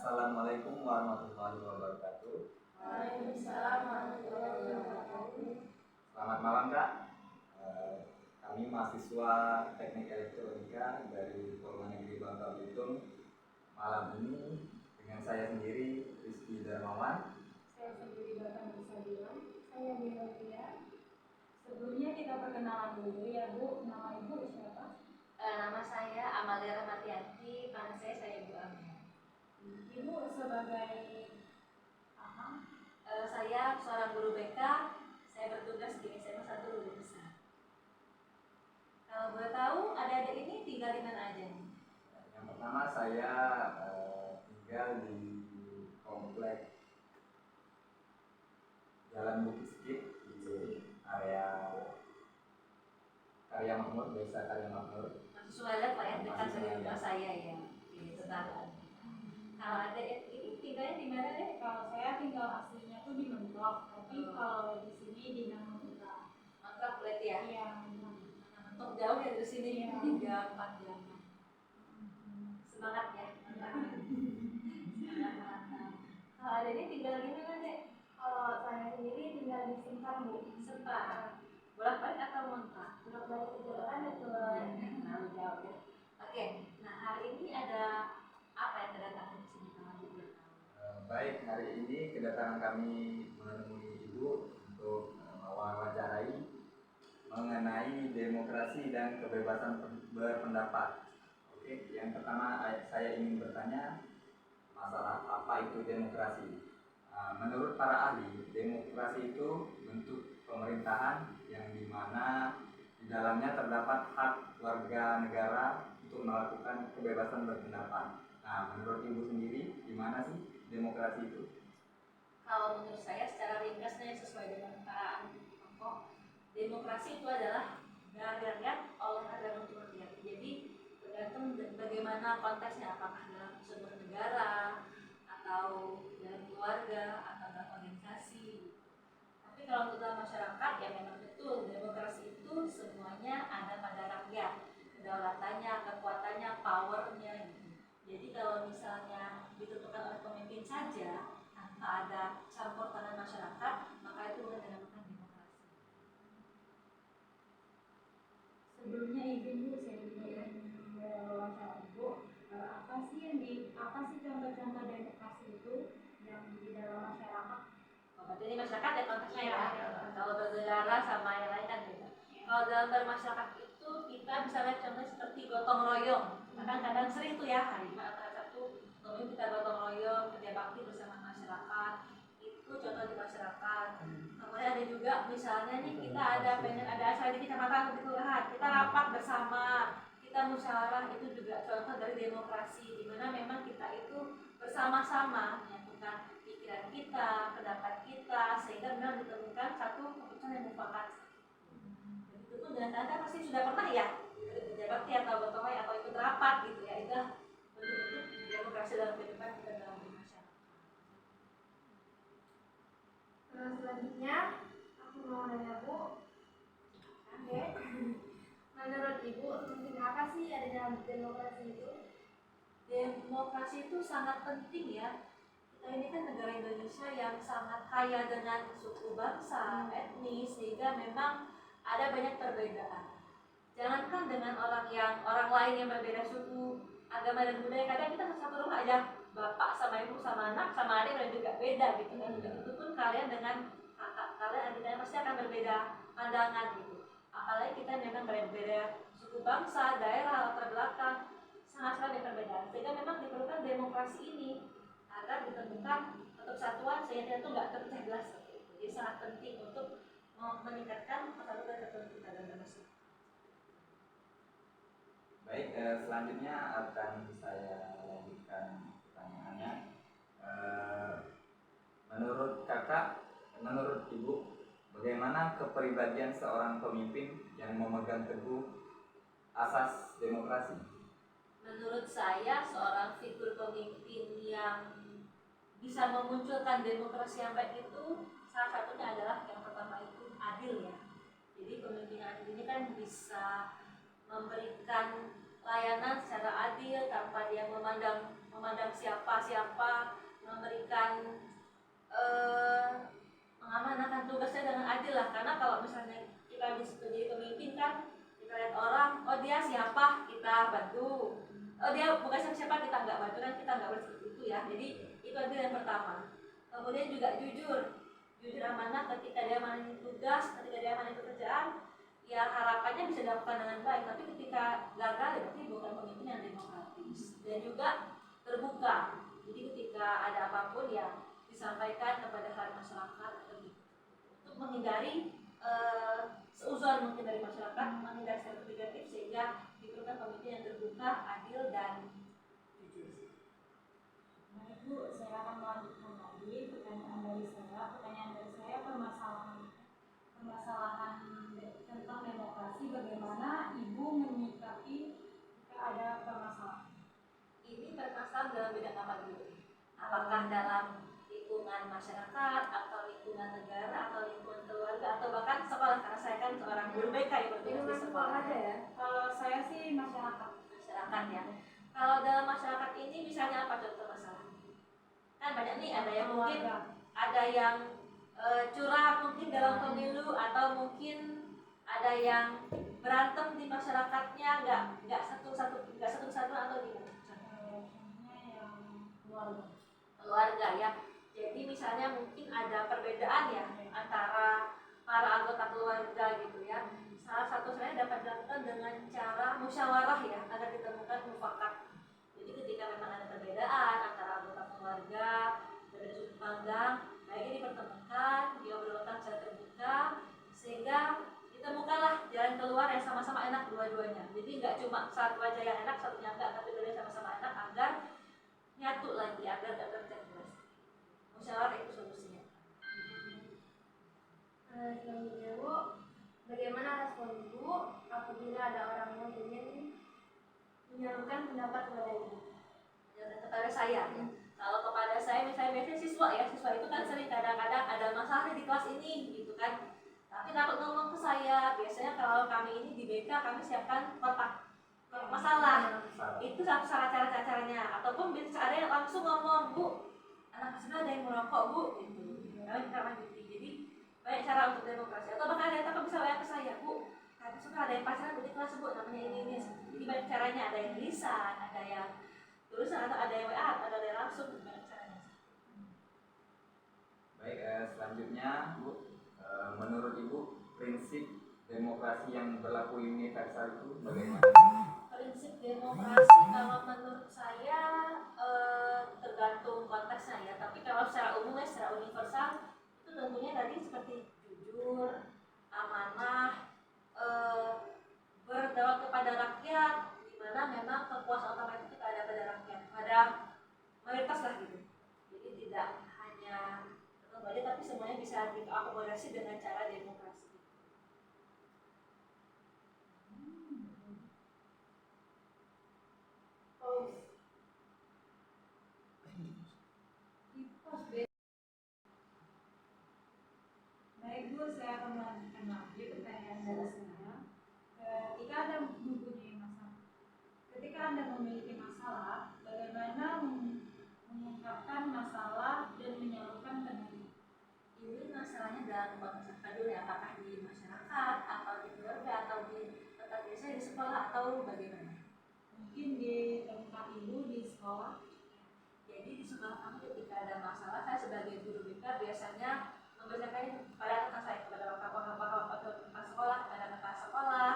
Assalamualaikum warahmatullahi wabarakatuh. Waalaikumsalam warahmatullahi wabarakatuh. Selamat malam Kak. Kami mahasiswa Teknik Elektronika dari Polman Negeri Bangka Belitung. Malam ini dengan saya sendiri Rizky Darmawan. Saya sendiri Bapak Nisa Bilang. Saya Bella Tia. Sebelumnya kita perkenalan dulu ya Bu. Nama Ibu siapa? Nama saya Amalia Rahmatianti. Panggil saya Ibu Amel. Ibu sebagai apa? Saya seorang guru BK. Saya bertugas di SMA 1 Lubuk Besar. Kalau boleh tahu, adik-adik ini tinggal di mana aja nih? Yang pertama saya tinggal di komplek Jalan Bukit Skip di area Karya Makmur, Desa Karya Makmur. Masih sudah Pak ya, dekat dengan rumah saya ya, di tetangga. Kalau adik ini tinggalnya di mana deh? Kalau saya tinggal aslinya tuh di Mentok, tapi kalau di sini di Nangka. Mantap berarti ya? Iya. Untuk jauh ya dari sini, Iya. 3-4 jam. Semangat ya. Semangat. Kalau adik ini tinggal di mana deh? Kalau saya sendiri tinggal di Simpang Bu. Sempat. Bolak-balik atau ngontrak? Bolak-balik ke jalan itu. Terlalu jauh ya. Oke, nah hari ini ada apa yang kedatangan di sini kalau Ibu boleh tahu? Baik, hari ini kedatangan kami menemui Ibu untuk mewawancarai mengenai demokrasi dan kebebasan berpendapat. Oke, yang pertama saya ingin bertanya masalah apa itu demokrasi. Menurut para ahli, demokrasi itu bentuk pemerintahan yang dimana di dalamnya terdapat hak warga negara untuk melakukan kebebasan berpendapat. Nah, menurut Ibu sendiri, gimana sih demokrasi itu? Kalau menurut saya secara ringkasnya sesuai dengan para ahli pokok, demokrasi itu adalah dari rakyat oleh rakyat untuk rakyat. Jadi tergantung bagaimana konteksnya, apakah dalam sebuah negara atau dalam keluarga atau dalam organisasi. Tapi kalau untuk dalam masyarakat ya memang betul demokrasi itu semuanya ada pada rakyat, kedaulatannya, kekuatannya, powernya gitu. Jadi kalau misalnya ditentukan oleh pemimpin saja tanpa ada campur tangan masyarakat, maka itu bukan dinamakan demokrasi. Sebelumnya izin Bu, saya juga wawancara Ibu. Apa sih contoh-contoh demokrasi itu yang di dalam masyarakat? Berarti ini masyarakat ya konteksnya ya. Ya. Kalau bernegara sama yang lain kan beda. Kalau dalam bermasyarakat itu kita bisa lihat contohnya seperti gotong royong. Kadang-kadang sering tuh ya hari Jumat atau Sabtu, kita gotong royong kerja bakti bersama masyarakat. Itu contoh di masyarakat. Kemudian ada juga misalnya nih kita ada acara di kecamatan di kelurahan, kita rapat bersama, kita musyawarah, itu juga contoh dari demokrasi di mana memang kita itu bersama-sama menyatukan pikiran kita, pendapat kita, sehingga memang ditemukan satu keputusan yang mufakat. Itu pun dengan Anda pasti sudah pernah ya kerja bakti atau gotong royong atau ikut rapat gitu ya, itu bentuk-bentuk demokrasi dalam kehidupan kita dalam masyarakat. Selanjutnya aku mau nanya Bu. Oke. Menurut Ibu penting apa sih adanya demokrasi itu? Demokrasi itu sangat penting ya. Kita ini kan negara Indonesia yang sangat kaya dengan suku bangsa, etnis, sehingga memang ada banyak perbedaan. Jangankan dengan orang lain yang berbeda suku, agama dan budaya, kadang kita satu rumah aja, bapak sama ibu sama anak sama adik dan juga beda gitu kan. Itu pun kalian dengan kakak kalian, adik kalian pasti akan berbeda pandangan gitu. Apalagi kita memang berbeda suku bangsa, daerah, latar belakang, sangat sekali perbedaan. Sehingga memang diperlukan demokrasi ini agar ditentukan untuk satuan sehingga itu nggak terpecah belah seperti itu. Jadi sangat penting untuk meningkatkan persatuan dan kesatuan kita dalam manusia. Baik, selanjutnya akan saya lanjutkan pertanyaannya. Menurut Ibu, bagaimana kepribadian seorang pemimpin yang memegang teguh asas demokrasi? Menurut saya, seorang figur pemimpin yang bisa memunculkan demokrasi yang baik itu salah satunya adalah yang pertama itu adil ya. Jadi pemimpin adil ini kan bisa memberikan layanan secara adil tanpa dia memandang siapa memberikan mengamanahkan tugasnya dengan adil lah. Karena kalau misalnya kita di situ jadi pemimpin kan, kita lihat orang, oh dia siapa kita bantu, oh dia bukan siapa kita nggak bantu, kan kita nggak boleh seperti itu ya. Jadi itu adil yang pertama. Kemudian juga jujur amanah ketika dia menjalani tugas, ketika dia menjalani pekerjaan, ya harapannya bisa dilakukan dengan baik. Tapi ketika gagal ya berarti bukan pemimpin yang demokratis. Dan juga terbuka. Jadi ketika ada apapun ya disampaikan kepada hal masyarakat untuk menghindari seuzon mungkin dari masyarakat, menghindari stereotip negatif, sehingga diperlukan pemimpin yang terbuka, adil dan jujur. Nah, Ibu, saya akan melanjutkan lagi pertanyaan dari saya permasalahan tentang demokrasi, bagaimana Ibu menyikapi jika ada permasalahan. Ini permasalahan dalam bidang apa dulu? Apakah dalam lingkungan masyarakat atau lingkungan negara atau lingkungan keluarga atau bahkan sekolah? Karena saya kan seorang guru BK yang bertugas di sekolah aja ya. Kalau saya sih masyarakat Ya. Kalau dalam masyarakat ini misalnya apa contoh masalah? Kan banyak nih, ada yang mungkin ada yang curang mungkin dalam pemilu, atau mungkin ada yang berantem di masyarakatnya, nggak satu kesatuan atau gimana? contohnya yang Keluarga ya. Jadi misalnya mungkin ada perbedaan ya antara para anggota keluarga gitu ya. Salah satu saya dapat dilakukan dengan cara musyawarah ya, agar ditemukan mufakat. Jadi ketika memang ada perbedaan antara anggota keluarga, berbeda sudut pandang, baiknya dipertemukan, diobrolkan secara terbuka, sehingga ditemukanlah jalan keluar yang sama-sama enak dua-duanya. Jadi nggak cuma satu aja yang enak, satunya enggak, tapi dua sama-sama enak agar nyatu lagi, agar tidak tercecer. Musyawarah itu solusinya. Selanjutnya Bu, bagaimana respon Ibu apabila ada orang yang ingin menyalurkan pendapat kepada Ibu? Jangan kepada saya ya. Kalau kepada saya misalnya biasanya siswa itu kan sering kadang-kadang ada masalah di kelas ini gitu kan. Tapi takut ngomong ke saya. Biasanya kalau kami ini di BK kami siapkan kotak masalah. Itu salah cara-caranya. Ataupun bisa ada yang langsung ngomong, Bu, anak sudah ada yang merokok Bu, gitu. Kami kita lanjuti. Jadi banyak cara untuk demokrasi. Atau bahkan ada yang takut bisa WA ke saya, Bu, kami suka ada yang pacaran di kelas Bu, namanya ini. Jadi banyak caranya, ada yang lisan, ada yang tulisan, atau ada yang WA, ada yang langsung, banyak caranya. Baik, selanjutnya Bu, menurut Ibu prinsip demokrasi yang berlaku universal itu bagaimana? Prinsip demokrasi kalau menurut saya tergantung konteksnya ya. Tapi kalau secara umum ya, secara universal itu tentunya tadi seperti jujur, amanah, bertanggung kepada rakyat, di mana memang kekuasaan utama itu kita ada pada rakyat, pada mayoritas lah gitu. Jadi tidak hanya satu aja, tapi semuanya bisa diakomodasi dengan cara demokrasi. Baik Bu, saya akan melanjutkan lagi pertanyaan dari saya. Ketika Anda memiliki masalah, bagaimana mengungkapkan masalah dan menyalurkan kendali? Ini masalahnya dalam konteks apa dulu ya? Apakah di masyarakat, atau di keluarga, atau di tempat biasa, di sekolah, atau bagaimana? Mungkin di tempat Ibu di sekolah. Jadi di sekolah kami ketika ada masalah, saya sebagai guru BK biasanya membacakan kepada anak saya, kepada bapak-bapak kepala sekolah, kepada kepala sekolah.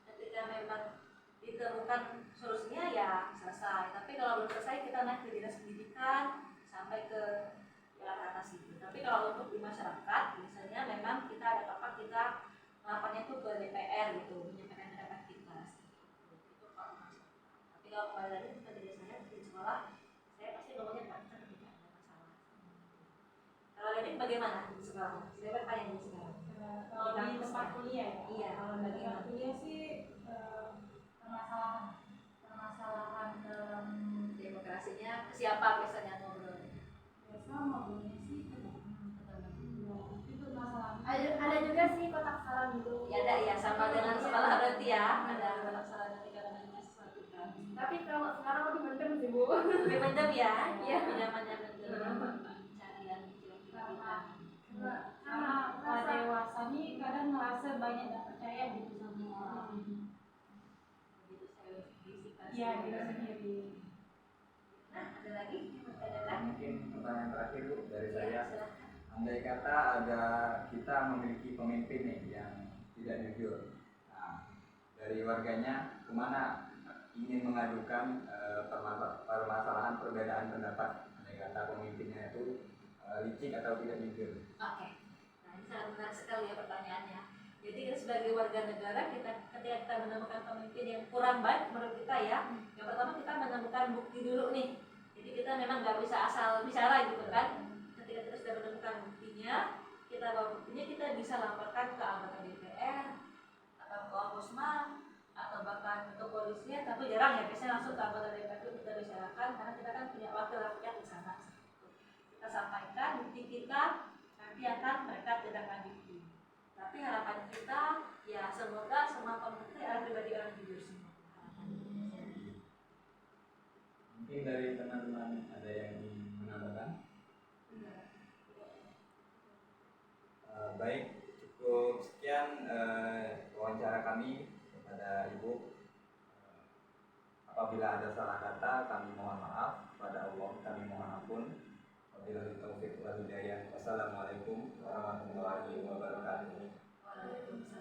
Ketika memang ditemukan solusinya ya selesai. Tapi kalau belum selesai kita naik ke dinas pendidikan sampai ke yang atas itu. Tapi kalau untuk di masyarakat, misalnya memang kita ada apa kita melapornya itu ke DPR gitu, menyampaikan pendapat kita. Itu kalau masyarakat. Tapi kalau kembali lagi kita dari saya di sekolah, saya pasti ngomongnya tidak ada masalah. Kalau ini bagaimana di sekolah? Saya bertanya di sekolah. Kalau di tempat kuliah ya? Iya. Kalau di tempat kuliah sih permasalahan dalam Demokrasinya siapa biasanya ngobrol? biasa ngobrolnya sih itu masalah. Ada juga sih kotak salam gitu. Ya ada ya, sama dengan sekolah berarti ya. Ada kotak salam ketika menanya sesuatu kan. lebih mendem ya, iya pinjamannya mendem, cari yang kira-kira kita. Karena dewasa nih kadang merasa banyak gak percaya gitu sama orang. Begitu saya diisikan. Iya, diri sendiri. Nah, ada lagi yang mau ditanyakan? Mungkin pertanyaan terakhir Bu dari Ya, saya. silahkan. Andai kata ada kita memiliki pemimpin nih yang tidak jujur, nah, dari warganya kemana ingin mengadukan permasalahan perbedaan pendapat, andai kata pemimpinnya itu licik atau tidak jujur. Oke, nah ini sangat menarik sekali ya pertanyaannya. Jadi sebagai warga negara kita ketika kita menemukan pemimpin yang kurang baik menurut kita ya, yang pertama kita menemukan bukti dulu nih. Jadi kita memang nggak bisa asal bicara gitu kan. Ketika kita sudah menemukan buktinya, kita bawa buktinya kita bisa laporkan ke anggota DPR atau ke ombudsman atau bahkan ke kepolisian, tapi jarang ya biasanya langsung ke anggota DPR itu kita bicarakan karena kita kan punya wakil rakyat di sana. Kita sampaikan bukti kita, nanti akan mereka tidak lanjuti. Tapi harapan kita ya semoga semua pemimpin adalah pribadi orang jujur semua. Mungkin dari teman-teman ada yang ingin menambahkan? Baik, cukup sekian wawancara kami kepada Ibu. Apabila ada salah kata, kami mohon maaf. Kepada Allah, kami mohon ampun. Wabillahi taufiq wal hidayah. Wassalamualaikum warahmatullahi wabarakatuh. Waalaikumsalam.